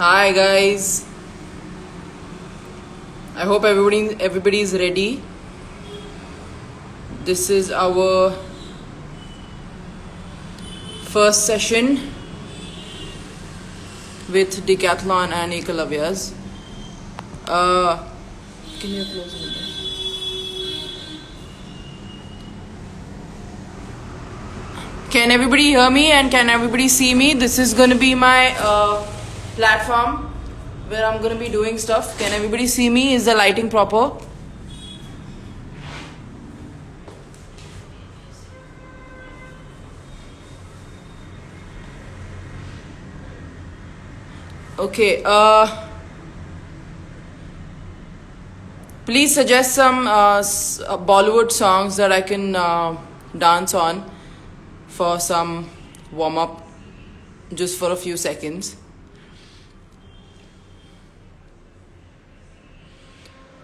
Hi guys. I hope everybody is ready. This is our first session with Decathlon and Ekalavyas. Can you close the window? Can everybody hear me and can everybody see me? This is going to be my platform where I'm going to be doing stuff. Can everybody see me? Is the lighting proper? Okay. Please suggest some Bollywood songs that I can dance on for some warm up, just for a few seconds.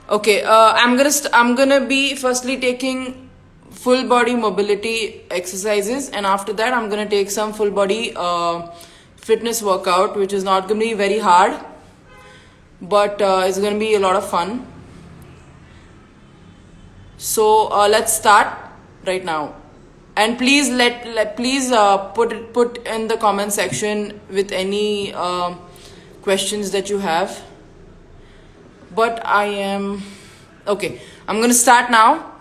Okay, I'm gonna be firstly taking full body mobility exercises, and after that I'm gonna take some full body fitness workout, which is not gonna be very hard, but it's gonna be a lot of fun. So let's start right now, and please please put in the comment section with any questions that you have. But I am okay. I'm gonna start now.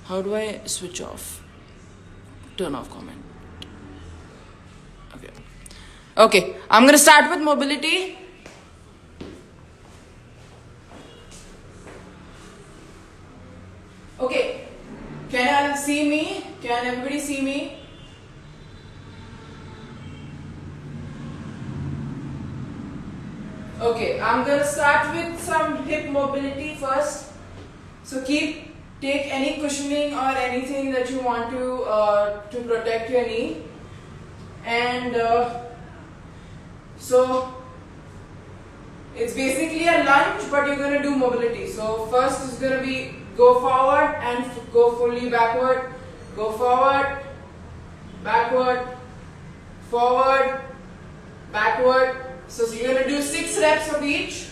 How do I switch off? Turn off comment. Okay. I'm gonna start with mobility. Okay. Can I see me? Can everybody see me? Okay, I'm gonna start with some hip mobility first. So take any cushioning or anything that you want to protect your knee, and so it's basically a lunge, but you're gonna do mobility. So first is gonna be go forward and go fully backward, go forward, backward, forward, backward. So you're going to do 6 reps of each.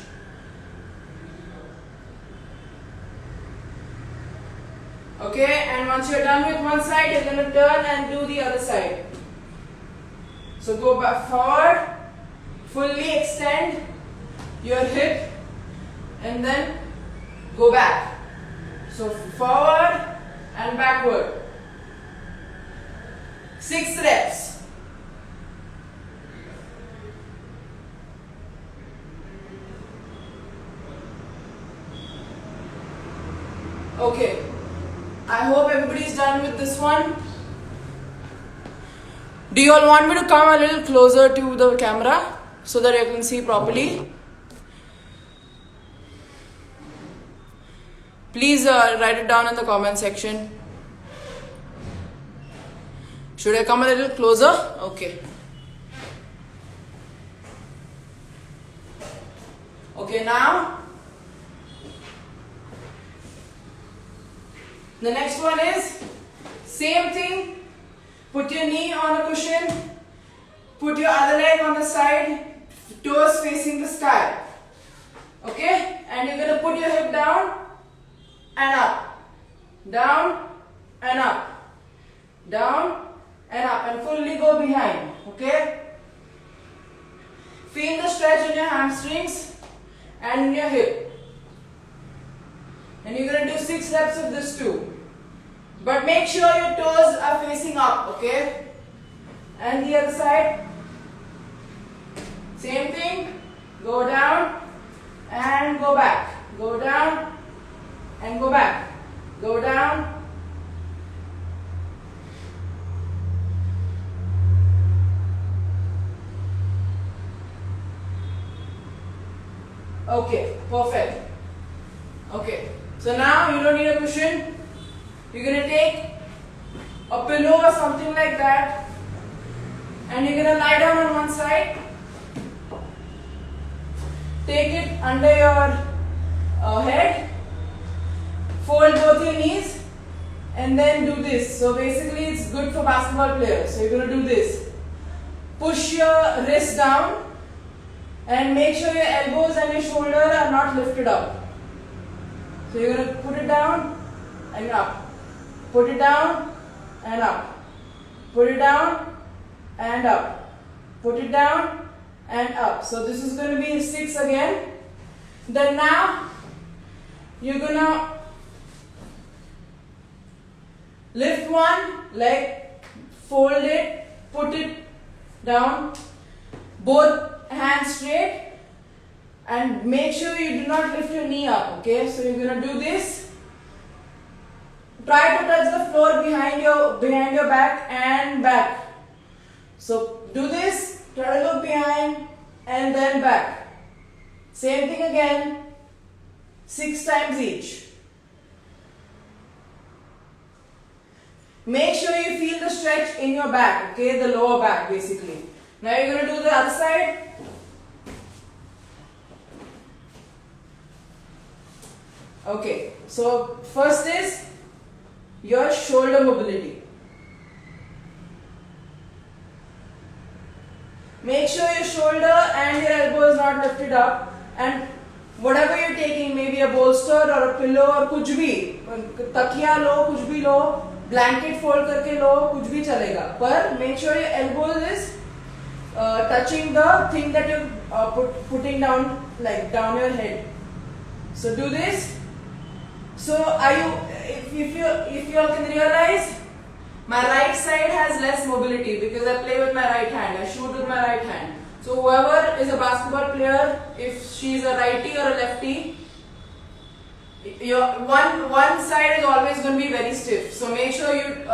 Okay, and once you're done with one side, you're going to turn and do the other side. So go back forward, fully extend your hip, and then go back. So forward and backward. 6 reps. Okay, I hope everybody is done with this one. Do you all want me to come a little closer to the camera so that you can see properly? Please write it down in the comment section. Should I come a little closer? Okay. Okay, now the next one is same thing. Put your knee on a cushion, put your other leg on the side, toes facing the sky. Okay? And you're going to put your hip down and up, down and up, down and up, and fully go behind. Okay? Feel the stretch in your hamstrings and in your hip. And you're going to do 6 reps of this too. But make sure your toes are facing up, okay? And the other side. Same thing. Go down and go back. Go down and go back. Go down. Okay, perfect. Okay. So now you don't need a cushion. You're going to take a pillow or something like that, and you're going to lie down on one side. Take it under your head. Fold both your knees and then do this. So basically it's good for basketball players. So you're going to do this. Push your wrist down And make sure your elbows and your shoulder are not lifted up. So you're going to put it down and up. Put it down and up. Put it down and up. Put it down and up. So this is going to be 6 again. Then now you're going to lift one leg, fold it, put it down, both hands straight, and make sure you do not lift your knee up, okay? So you're going to do this. Try to touch the floor behind your back and back. So do this, try to look behind and then back. Same thing again, 6 times each. Make sure you feel the stretch in your back, okay? The lower back basically. Now you're going to do the other side. Okay, so first is your shoulder mobility. Make sure your shoulder and your elbow is not lifted up, and whatever you're taking, maybe a bolster or a pillow or kuch bhi, takiya lo, kuch bhi lo, blanket fold karke lo, kuch bhi chalega. But make sure your elbow is touching the thing that you're putting down, like down your head. So do this. So if you all can realize, my right side has less mobility because I play with my right hand. I shoot with my right hand. So whoever is a basketball player, if she is a righty or a lefty, your one side is always going to be very stiff. So make sure you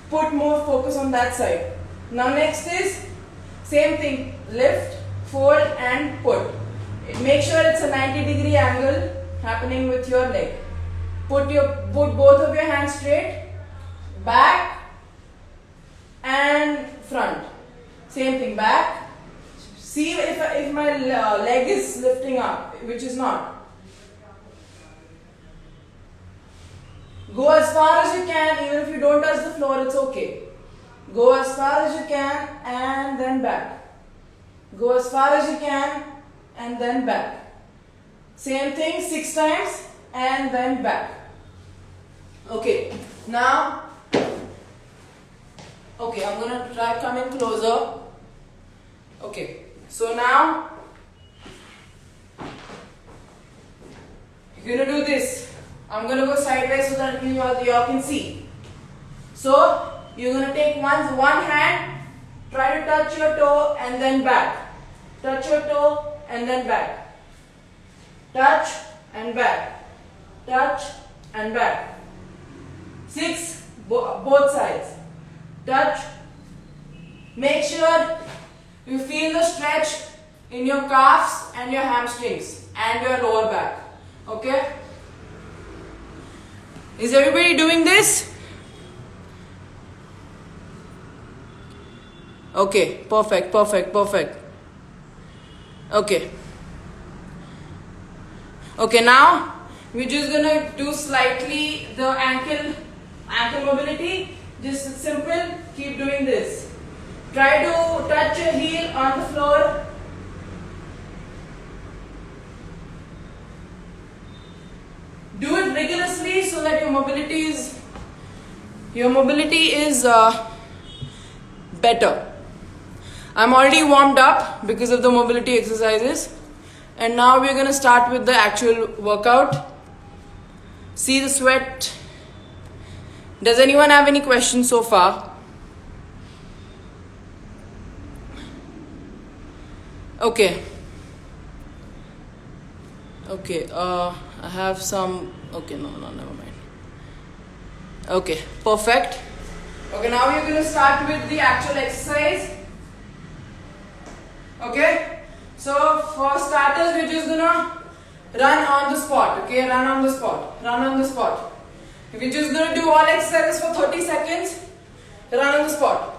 put more focus on that side. Now next is same thing, lift, fold and put. Make sure it's a 90-degree angle happening with your leg. Put both of your hands straight, back and front. Same thing, back. See if my leg is lifting up, which is not. Go as far as you can, even if you don't touch the floor, it's okay. Go as far as you can and then back. Go as far as you can and then back. Same thing 6 times and then back. Okay, now, okay, I'm gonna try coming closer. Okay, so now you're gonna do this. I'm gonna go sideways so that you all can see. So you're gonna take one hand, try to touch your toe and then back. Touch your toe and then back. Touch and back. Touch and back. 6, both sides. Touch. Make sure you feel the stretch in your calves and your hamstrings and your lower back. Okay? Is everybody doing this? Okay, perfect. Okay, now we're just gonna do slightly the ankle mobility. Just simple, keep doing this. Try to touch your heel on the floor. Do it rigorously so that your mobility is better. I'm already warmed up because of the mobility exercises, and now we're going to start with the actual workout. See the sweat. Does anyone have any questions so far? Okay, I have some. Okay, no, never mind. Okay, perfect. Okay, now we're going to start with the actual exercise. Okay, so for starters, we're just going to run on the spot. Okay, run on the spot. We're just going to do all exercises for 30 seconds. Run on the spot.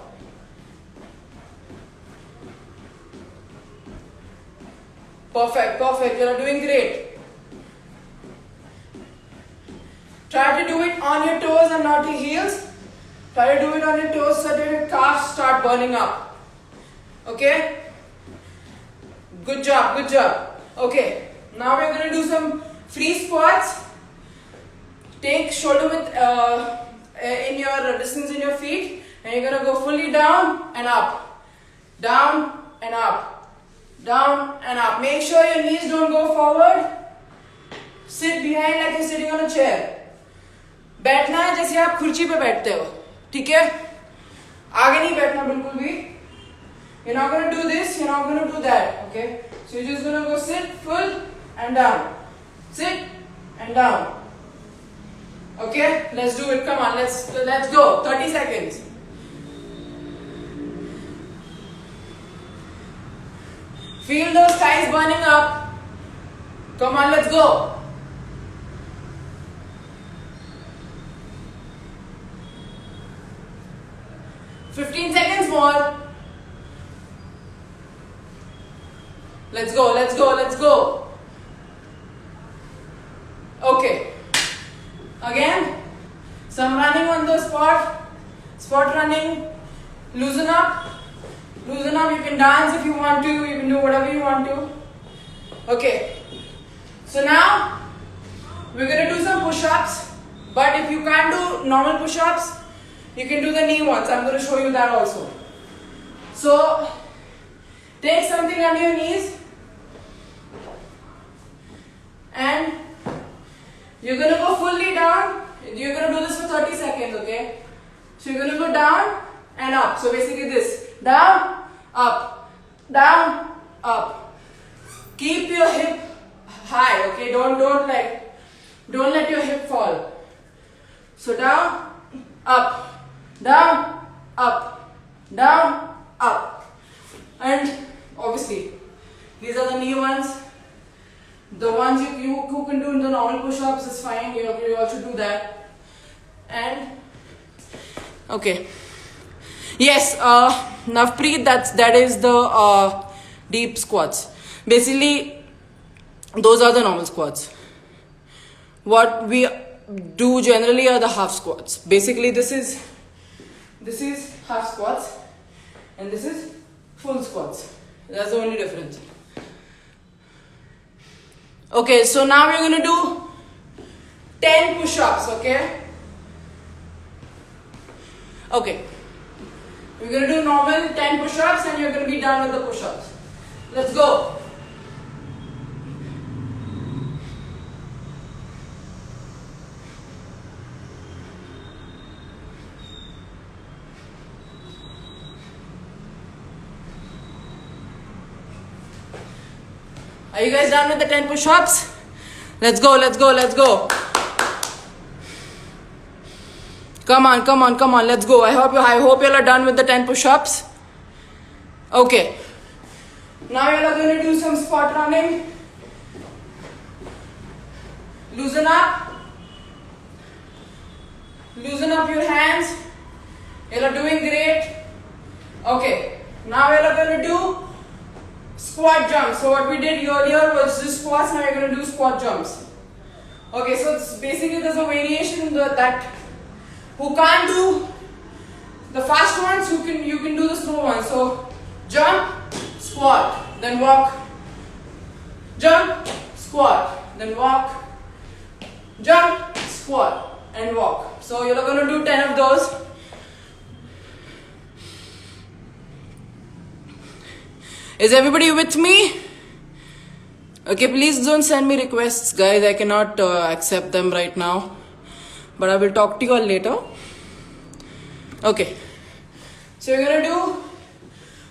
Perfect. You're doing great. Try to do it on your toes and not your heels. Try to do it on your toes so that your calves start burning up. Okay? Good job, good job. Okay, now we're going to do some free squats. Take shoulder width in your distance in your feet, and you're going to go fully down and up. Down and up. Down and up. Make sure your knees don't go forward. Sit behind like you're sitting on a chair. बैठना है जैसे आप कुर्सी पे बैठते हो, ठीक है? आगे नहीं बैठना बिल्कुल भी. You're not going to do this, you're not going to do that, okay? So you're just going to go sit full and down. Sit and down. Okay, let's do it. Come on, let's go. 30 seconds. Feel those thighs burning up. Come on, let's go. $15 seconds more. Let's go, let's go, let's go. Okay. Again, some running on the spot. Spot running. Loosen up. Loosen up. You can dance if you want to. You can do whatever you want to. Okay. So now, we're going to do some push-ups. But if you can't do normal push-ups, you can do the knee ones. I'm going to show you that also. So, take something under your knees. And you're going to go fully down. You're going to do this for 30 seconds, okay? So you're going to go down and up. So basically this. Down, up. Down, up. Keep your hip high, okay? Don't let your hip fall. So down, up. Down, up. Down, up. And obviously, these are the knee ones. The ones you can do in the normal push-ups is fine. You also do that. And okay. Yes, Navpreet, that is the deep squats. Basically, those are the normal squats. What we do generally are the half squats. Basically, this is half squats, and this is full squats. That's the only difference. Okay, so now we're going to do 10 push-ups, okay? Okay. We're going to do normal 10 push-ups and you're going to be done with the push-ups. Let's go. Are you guys done with the 10 push-ups? Let's go, let's go, let's go. Come on, come on, come on, let's go. I hope you all are done with the 10 push-ups. Okay. Now you all are going to do some spot running. Loosen up. Loosen up your hands. You all are doing great. Okay. Now you all are going to do squat jumps. So what we did earlier was just squats. Now you're going to do squat jumps. Okay, so it's basically there's a variation in that who can't do the fast ones, you can do the slow ones. So jump, squat, then walk. Jump, squat, then walk. Jump, squat, and walk. So you're going to do 10 of those. Is everybody with me? Okay, please don't send me requests, guys. I cannot accept them right now. But I will talk to you all later. Okay. So you're going to do,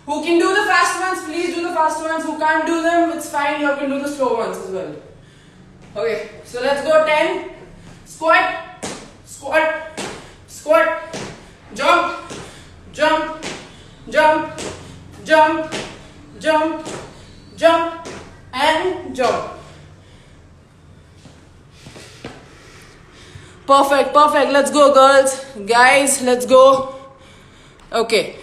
who can do the fast ones, please do the fast ones. Who can't do them, it's fine. You can do the slow ones as well. Okay. So let's go 10. Squat, squat, squat, jump, jump, jump, jump, jump, jump, and jump. Perfect, perfect. Let's go, girls. Guys, let's go. Okay.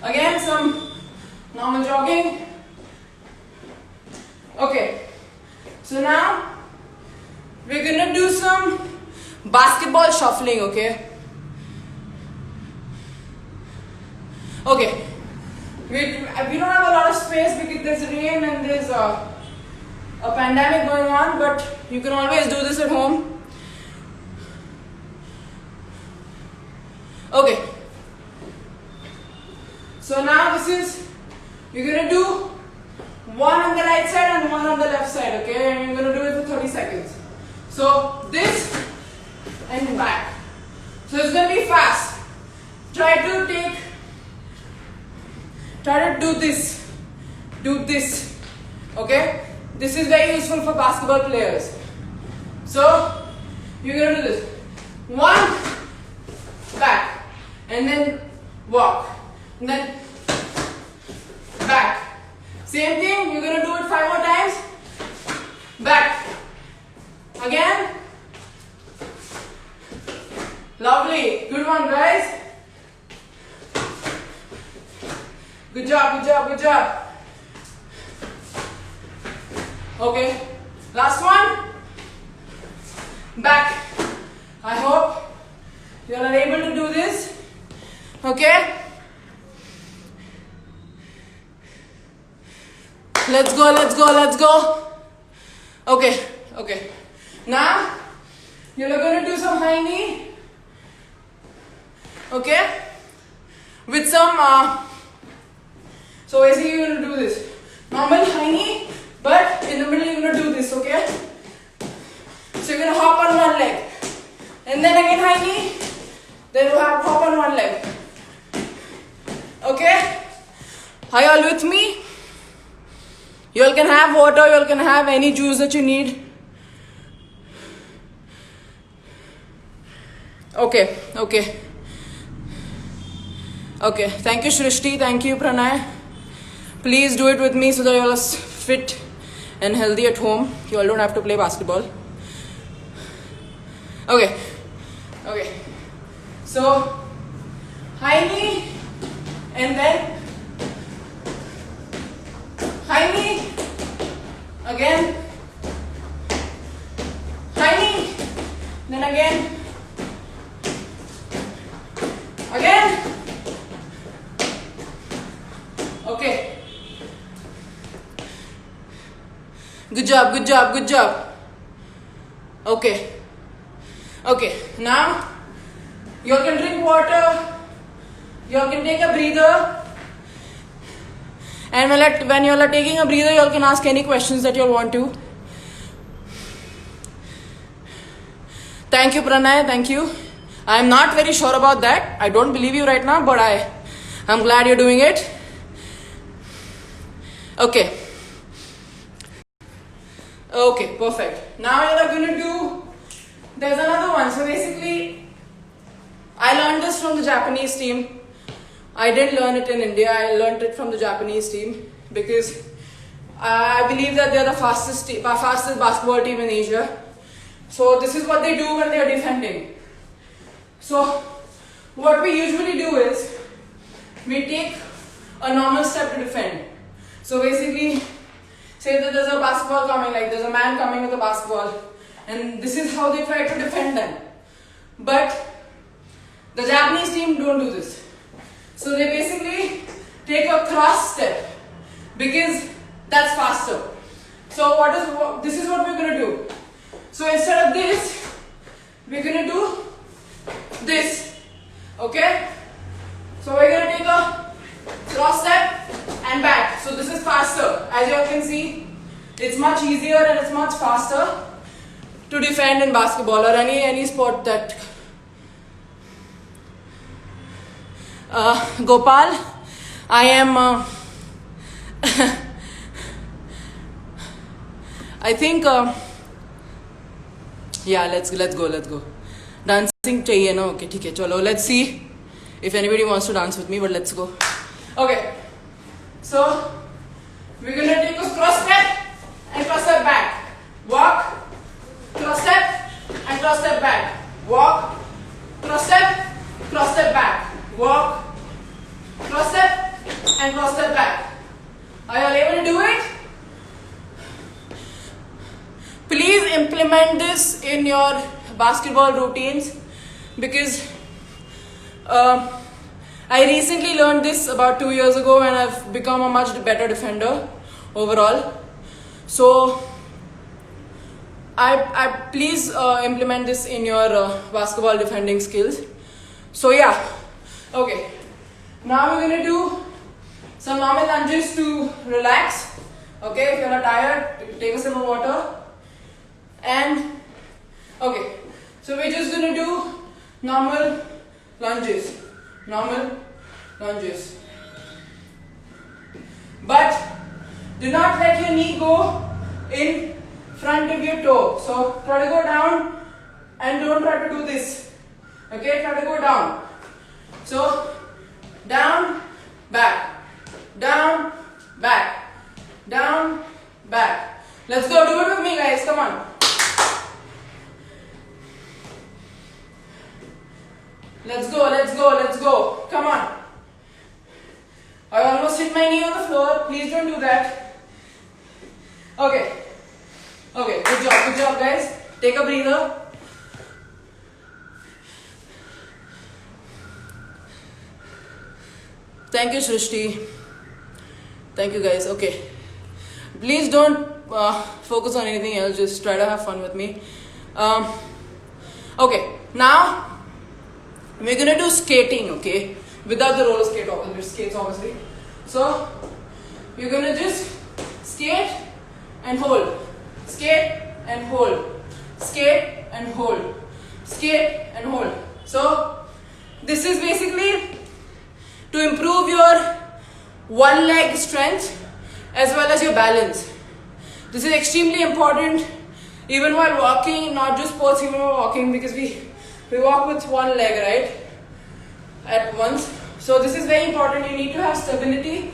Again, some normal jogging. Okay. So now, we're gonna do some basketball shuffling, okay? Okay. We don't have a lot of space because there's rain and there's a pandemic going on, but you can always do this at home. Okay. So now this is, you're gonna do one on the right side and one on the left side, okay? And you're gonna do it for 30 seconds. So this and back. So it's gonna be fast. Try to do this, okay? This is very useful for basketball players. So you're gonna do this. One, back, and then walk, and then back. Same thing, you're gonna do it 5 more times. Back. Again. Lovely. Good one, guys. Good job, good job, good job. Okay. Last one. Back. I hope you are able to do this. Okay. Let's go, let's go, let's go. Okay, okay. Now, you're going to do some high knee. Okay? With some, so basically you're going to do this. Normal high knee, but in the middle you're going to do this, okay? So you're going to hop on one leg. And then again high knee. Then you have hop on one leg. Okay? Are you all with me? You all can have water, you all can have any juice that you need. Okay, okay. Okay, thank you Shrishti, thank you Pranay. Please do it with me so that you all are fit and healthy at home. You all don't have to play basketball. Okay, okay. So, high knee and then high knee, again, high knee, then again, okay. Good job, good job, good job. Okay. Okay, now you all can drink water, you all can take a breather, and when you all are taking a breather, you all can ask any questions that you all want to. Thank you Pranay, thank you. I am not very sure about that. I don't believe you right now, but I'm glad you're doing it. Okay. Okay, perfect. Now you are going to do, there's another one. So basically, I learned this from the Japanese team. I didn't learn it in India. I learned it from the Japanese team because I believe that they're the fastest basketball team in Asia. So this is what they do when they are defending. So what we usually do is we take a normal step to defend. So basically, say that there's a basketball coming, like there's a man coming with a basketball, and this is how they try to defend them. But the Japanese team don't do this. So they basically take a cross step because that's faster. So this is what we're going to do. So instead of this, we're going to do this. Okay? So we're going to take a cross step and back. So this is faster. As you all can see, it's much easier and it's much faster to defend in basketball or any sport that Gopal, I am I think yeah, let's go. Dancing chahiye na? Okay, theek hai, chalo, let's see if anybody wants to dance with me, but let's go. Okay, so we're gonna take a cross step and cross step back. Walk, cross step and cross step back. Walk, cross step back. Walk, cross step and cross step back. Are you all able to do it? Please implement this in your basketball routines because I recently learned this about 2 years ago, and I've become a much better defender overall. So I please implement this in your basketball defending skills. So yeah, okay. Now we're gonna do some normal lunges to relax. Okay, if you're tired, take a sip of water. And okay, so we're just gonna do normal lunges. Normal lunges. But do not let your knee go in front of your toe. So try to go down and don't try to do this. Okay, try to go down. So down, back, down, back, down, back. Let's go, do it with me, guys. Come on. Let's go, let's go, let's go. Come on. I almost hit my knee on the floor. Please don't do that. Okay. Okay, good job, guys. Take a breather. Thank you, Srishti. Thank you, guys. Okay. Please don't focus on anything else. Just try to have fun with me. Okay, now we're gonna do skating, okay? Without the roller skates, obviously. So you're gonna just skate and hold, skate and hold, skate and hold, skate and hold. So this is basically to improve your one leg strength as well as your balance. This is extremely important even while walking, not just sports, even while walking, because we walk with one leg, right, at once. So this is very important. You need to have stability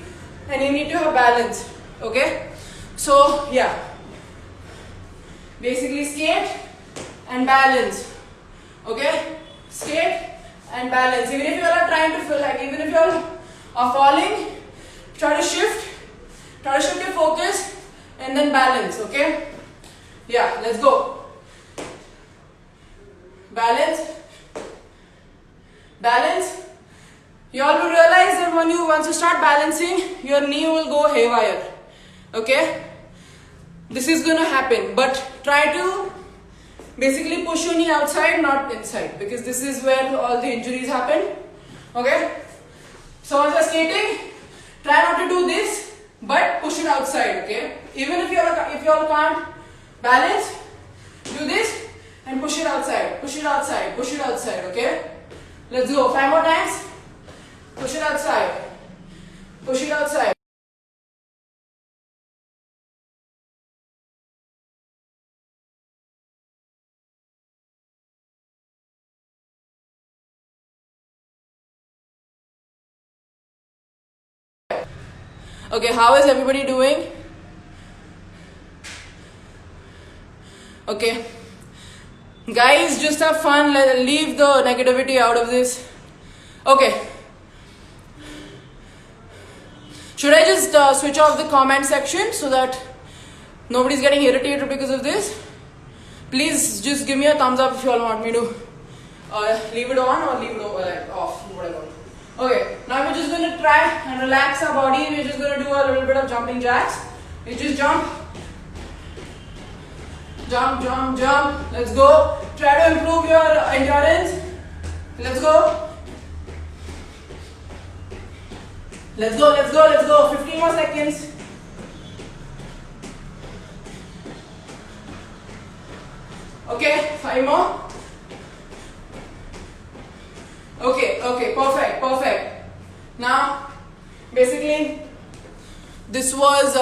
and you need to have balance. Okay, so yeah, basically skate and balance. Okay, skate and balance. Even if you are trying to feel like, even if you are falling, try to shift your focus and then balance. Okay, yeah, let's go. Balance, balance. You all will realize that once you start balancing, your knee will go haywire. Okay, this is gonna happen, but try to basically push your knee outside, not inside, because this is where all the injuries happen. Okay, so once you're skating, try not to do this, but push it outside. Okay, even if you all can't balance, do this and push it outside, push it outside, push it outside. Okay, let's go. 5 more times. Push it outside. Push it outside. Okay, how is everybody doing? Okay. Guys, just have fun. Leave the negativity out of this. Okay. Should I just switch off the comment section so that nobody's getting irritated because of this? Please just give me a thumbs up if you all want me to leave it on or leave it off, whatever. Okay, now we're just going to try and relax our body. We're just going to do a little bit of jumping jacks. You just jump, jump, jump, jump. Let's go. Try to improve your endurance. Let's go. Let's go, let's go, let's go. 15 more seconds. Okay, 5 more. Okay, perfect. Now, basically, this was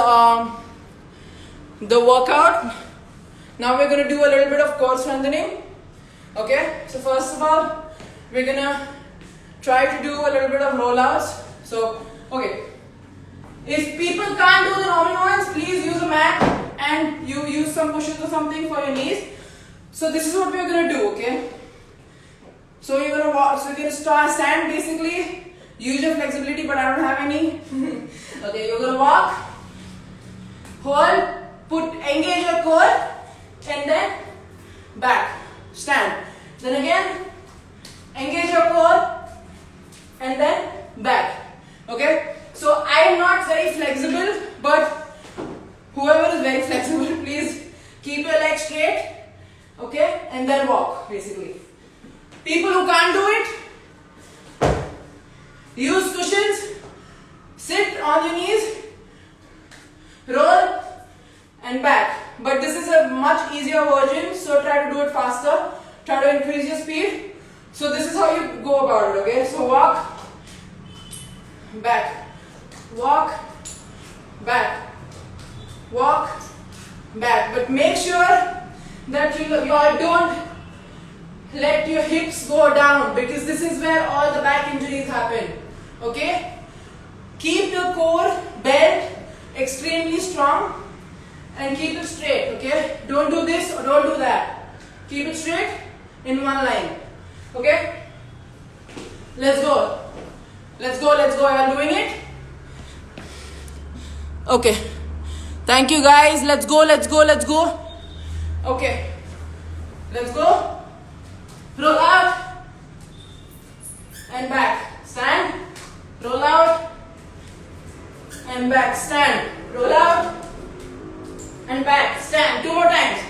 the workout. Now we're going to do a little bit of core strengthening. Okay, so first of all, we're going to try to do a little bit of rollouts. So, okay, if people can't do the normal ones, please use a mat and you use some pushes or something for your knees. So this is what we're going to do, okay? So you're going to walk, so you're going to stand basically, use your flexibility, but I don't have any. Okay, you're going to walk, hold, engage your core, and then back, stand. Then again, engage your core, and then back. Okay, so I am not very flexible, but whoever is very flexible, please keep your legs straight. Okay, and then walk basically. People who can't do it, use cushions, sit on your knees, roll and back. But this is a much easier version, so try to do it faster. Try to increase your speed. So this is how you go about it, okay? So walk, back, walk, back, walk, back. But make sure that you all don't let your hips go down, because this is where all the back injuries happen, okay? Keep your core belt extremely strong and keep it straight, okay? Don't do this or don't do that. Keep it straight in one line, okay? Let's go. Let's go, let's go. Are you doing it? Okay. Thank you guys. Let's go, let's go, let's go. Okay. Let's go. Roll out and back. Stand. Roll out and back. Stand. Roll out and back. Stand. 2 more times.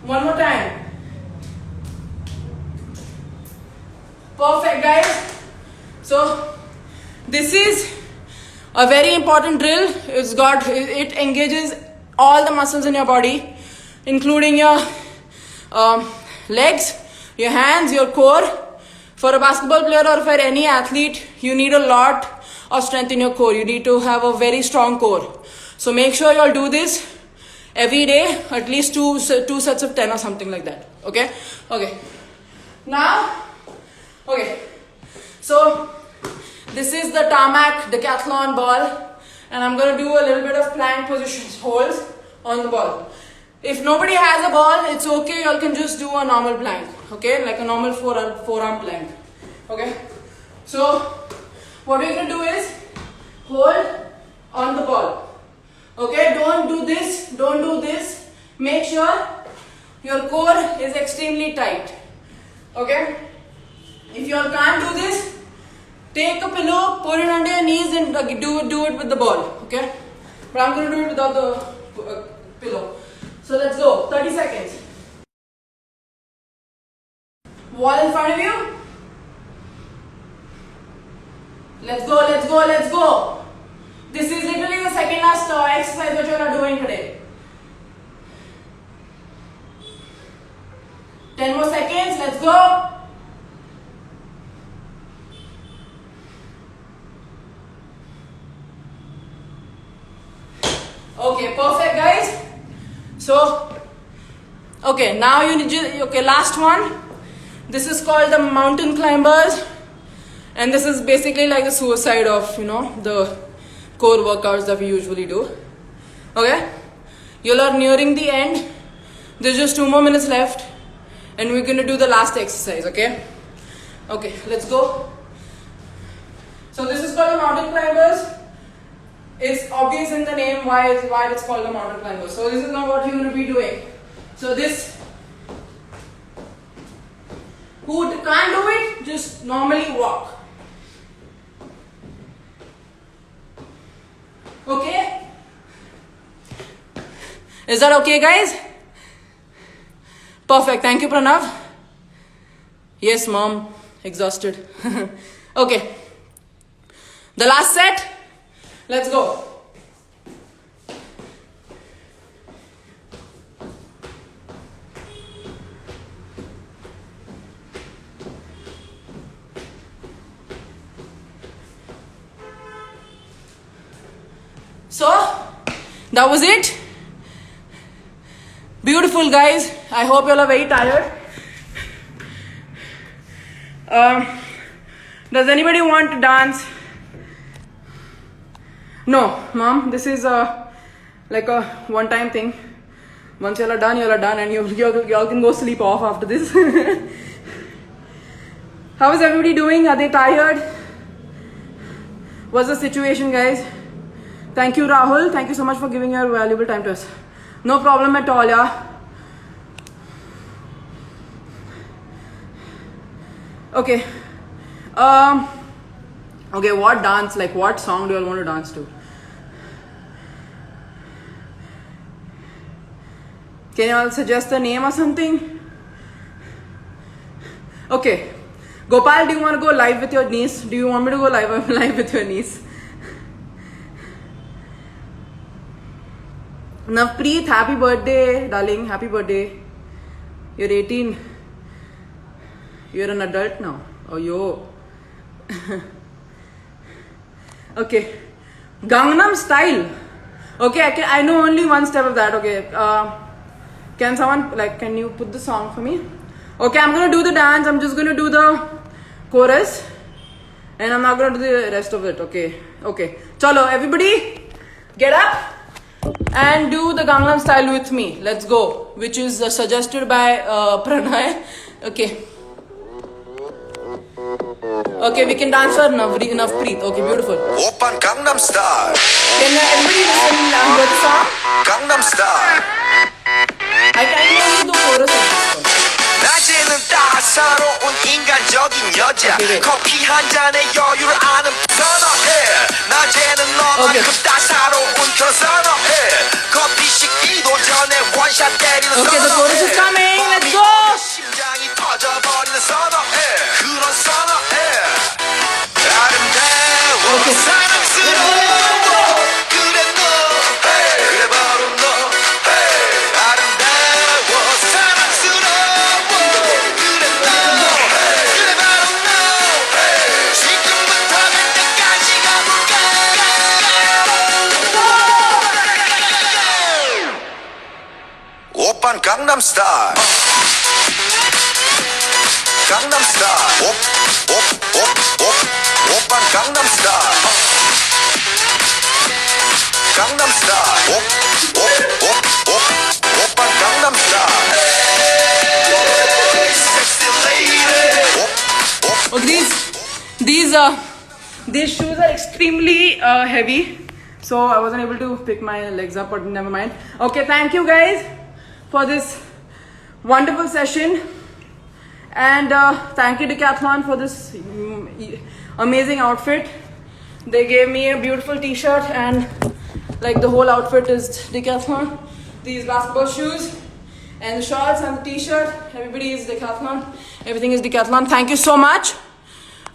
One more time. Perfect, guys. So this is a very important drill. It engages all the muscles in your body, including your legs, your hands, your core. For a basketball player or for any athlete, you need a lot of strength in your core. You need to have a very strong core. So make sure you all do this every day, at least two sets of 10 or something like that. Okay? Okay. Now, okay. So this is the Tarmac Decathlon ball, and I'm going to do a little bit of plank positions, holds on the ball. If nobody has a ball, it's okay. You all can just do a normal plank, okay, like a normal forearm plank. Okay. So what we're going to do is hold on the ball. Okay. Don't do this. Don't do this. Make sure your core is extremely tight. Okay. If you all can't do this, take a pillow, put it under your knees, and do it with the ball. Okay. But I'm going to do it without the pillow. So let's go. 30 seconds. Wall in front of you. Let's go, let's go, let's go. This is literally the second last exercise that you are doing today. 10 more seconds. Let's go. Okay, perfect, guys. So, okay, now you need to, okay, last one. This is called the mountain climbers, and this is basically like the suicide of, the core workouts that we usually do. Okay, you all are nearing the end. There's just 2 more minutes left, and we're going to do the last exercise. Okay, let's go. So this is called the mountain climbers. It's obvious in the name why it's called the mountain climber. So this is not what you're going to be doing. So this, who can't do it, just normally walk. Okay? Is that okay, guys? Perfect. Thank you, Pranav. Yes, mom. Exhausted. Okay. The last set. Let's go. So, that was it. Beautiful, guys. I hope you all are very tired. Does anybody want to dance? No, mom, this is like a one-time thing. Once you all are done, and you all can go sleep off after this. How is everybody doing? Are they tired? What's the situation, guys? Thank you, Rahul. Thank you so much for giving your valuable time to us. No problem at all, yeah. Okay. Okay, what dance, like what song do you all want to dance to? Can you all suggest a name or something? Okay. Gopal, do you want to go live with your niece? Do you want me to go live with your niece? Navpreet, happy birthday, darling. Happy birthday. You're 18. You're an adult now. Oh, yo. Okay. Gangnam Style. Okay, I know only one step of that. Okay. Can you put the song for me? Okay, I'm gonna do the dance. I'm just gonna do the chorus. And I'm not gonna do the rest of it. Okay. Chalo, everybody, get up and do the Gangnam Style with me. Let's go. Which is suggested by Pranay. Okay. Okay, we can dance for Navpreet. Okay, beautiful. Open Gangnam Style. Can everybody listen and hear the song? Gangnam Style. I can only do chorus of this one. 낮에는 따사로운 인간적인 여자 Okay, wait. 커피 한 잔의 여유를 아는 선어해 낮에는 너만큼 Okay. 따사로운 그런 선어해 커피 식기도 전에 원샷 때리는 Okay, the chorus is coming. Let's go. 심장이 터져버리는 선어해 그런 선어해 아름다워 Okay. 사랑스러워 그래 너 그래 바로 너 아름다워 사랑스러워 그래 너 그래 바로 너 지금부터 갈 때까지 가볼까 오빤 강남스타일 강남스타일 오빤 강남스타일 강남스타일 오빤 강남스타일 섹시 레이디 Okay, these shoes are extremely heavy, so I wasn't able to pick my legs up, but never mind. Okay, thank you guys for this wonderful session, and thank you Decathlon for this amazing outfit. They gave me a beautiful t-shirt, and like the whole outfit is Decathlon. These basketball shoes and the shorts and the t-shirt, everybody is Decathlon. Everything is Decathlon. Thank you so much,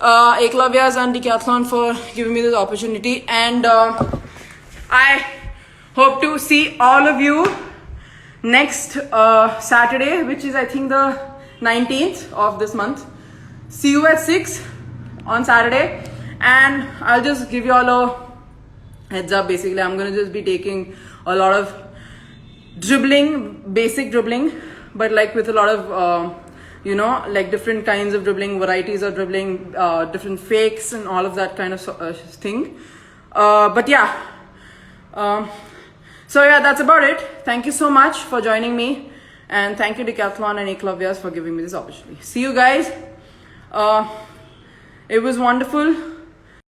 Eklavya's and Decathlon, for giving me this opportunity. And I hope to see all of you next Saturday, which is I think the 19th of this month. See you at 6 on Saturday. And I'll just give you all a heads up. Basically, I'm going to just be taking a lot of dribbling, basic dribbling, but like with a lot of like different kinds of dribbling, varieties of dribbling, different fakes and all of that kind of thing. But yeah, so yeah, that's about it. Thank you so much for joining me, and thank you Decathlon and Eklavya's for giving me this opportunity. See you guys. It was wonderful.